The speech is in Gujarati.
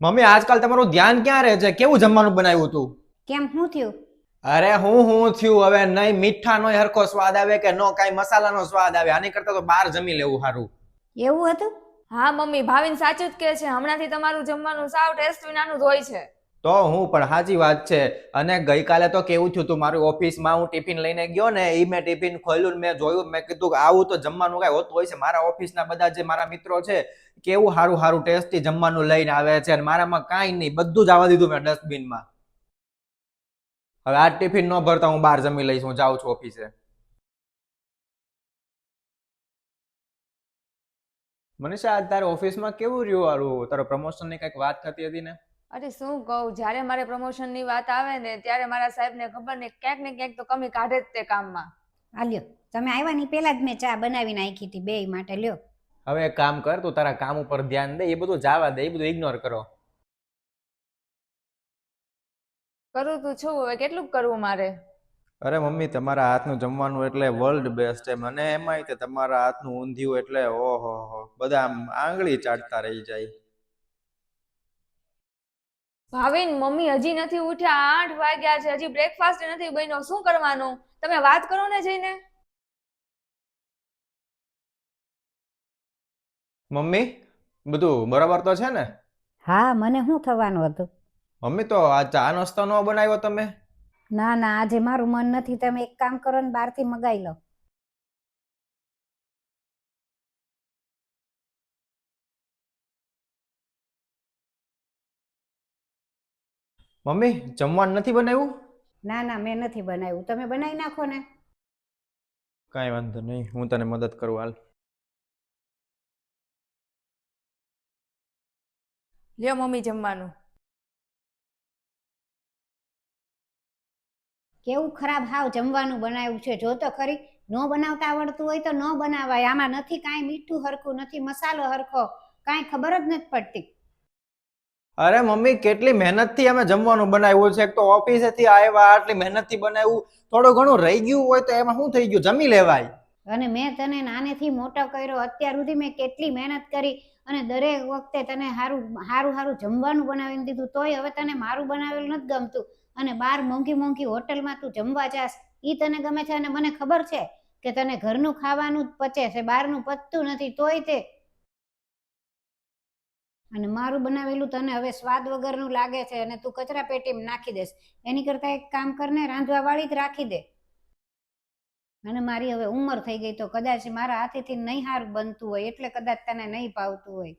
મમ્મી આજકાલ તમારું ધ્યાન ક્યાં રહે છે? કેવું જમવાનું બનાવ્યું તું? કેમ શું થયું? અરે હું થયું હવે? નહીં મીઠાનો હરખો સ્વાદ આવે કે નો કાંઈ મસાલાનો સ્વાદ આવે. આની કરતા તો બહાર જમી લેવું સારું. એવું હતું? હા મમ્મી, ભાવિન સાચું જ કહે છે. હમણાંથી તમારું જમવાનું સાવ ટેસ્ટ વિનાનું જ હોય છે. તો હું પણ સાચી વાત છે. અને ગઈકાલે તો કેવું થયું તું, મારી ઓફિસમાં હું ટિફિન લઈને ગયો ને, મેં ટિફિન ખોલ્યું, મેં જોયું, મેં કીધું કે આવું તો જમવાનું કાંઈ હોતું હોય છે? મારા ઓફિસના બધા જે મારા મિત્રો છે કેવું સારું સારું ટેસ્ટી જમવાનું લઈને આવે છે, અને મારામાં કાંઈ નહીં, બધું જ આવવા દીધું મેં ડસ્ટબિનમાં. હવે આ ટિફિન ન ભરતા હું બહાર જમી લઈશ. હું જાઉં છું ઓફિસે. મનીષા, આજ તારે ઓફિસમાં કેવું રહ્યું? વાળું તારો પ્રમોશનની કંઈક વાત થતી હતી ને? અરે શું કહું, જ્યારે મારે પ્રમોશનની વાત આવે ને ત્યારે મારા સાહેબને ખબર ને ક્યાંક તો કમી કાઢે જ તે કામમાં. આ લ્યો, તમે આવ્યા ની પહેલા જ મેં ચા બનાવી નાખી હતી બેય માટે. લ્યો. હવે એક કામ કર, તું તારા કામ ઉપર ધ્યાન દે, એ બધું જવા દે, એ બધું ઇગ્નોર કરો. કરું તું છું, હવે કેટલું કરવું મારે? અરે મમ્મી, તમારા હાથનું જમવાનું એટલે વર્લ્ડ બેસ્ટ છે. મને એમાંય તે તમારા હાથનું ઊંધિયું એટલે ઓહો હો, બધા આમ આંગળી ચાટતા રહી જાય. ભાવિન, મમ્મી હજી નથી ઉઠ્યા, 8 વાગ્યા છે, હજી બ્રેકફાસ્ટ નથી બન્યો. શું કરવાનું? તમે વાત કરો ને જઈને. મમ્મી, બધું બરાબર તો છે ને? હા, મને શું થવાનું હતું? મમ્મી, તો આ ચા નાસ્તો ન બનાવ્યો તમે? ના ના, આજે મારું મન નથી. તમે એક કામ કરો ને બહારથી મગાવી લો. મમ્મી, જમવાનું નથી બનાવ્યું? ના ના, મેં નથી બનાવ્યું. તમે બનાવી નાખો ને. કાંઈ વાંધો નહીં, હું તને મદદ કરું. હાલ. લ્યો મમ્મી જમવાનું. કેવું ખરાબ હાવ જમવાનું બનાવ્યું છે. જો તો ખરી, ન બનાવતા આવડતું હોય તો ન બનાવાય. આમાં નથી કાંઈ મીઠું હરખું, નથી મસાલો હરખો, કાંઈ ખબર જ નથી પડતી. અરે મમ્મી, કેટલી મહેનતથી અમે જમવાનું બનાવ્યું છે. એક તો ઓફિસેથી આવ્યા, આટલી મહેનતથી બનાવ્યું. થોડું ઘણું રહી ગયું હોય તો એમાં શું થઈ ગયું? જમી લેવાય. અને મેં તને નાનેથી મોટો કર્યો, અત્યાર સુધી મેં કેટલી મહેનત કરી, અને દરેક વખતે તને સારું સારું સારું જમવાનું બનાવીને દીધું, તોય હવે તને મારું બનાવેલું નથી ગમતું. અને બહાર મોંઘી મોંઘી હોટલમાં તું જમવા જાસ, એ તને ગમે છે. અને મને ખબર છે કે તને ઘરનું ખાવાનું જ પચે છે, બહારનું પચતું નથી. તોય તે અને મારું બનાવેલું તને હવે સ્વાદ વગરનું લાગે છે, અને તું કચરા પેટીમાં નાખી દેસ. એની કરતા એક કામ કરને, રાંધવા વાળી જ રાખી દે. અને મારી હવે ઉંમર થઈ ગઈ, તો કદાચ મારા હાથેથી નહીં સારું બનતું હોય, એટલે કદાચ તને નહીં ભાવતું હોય.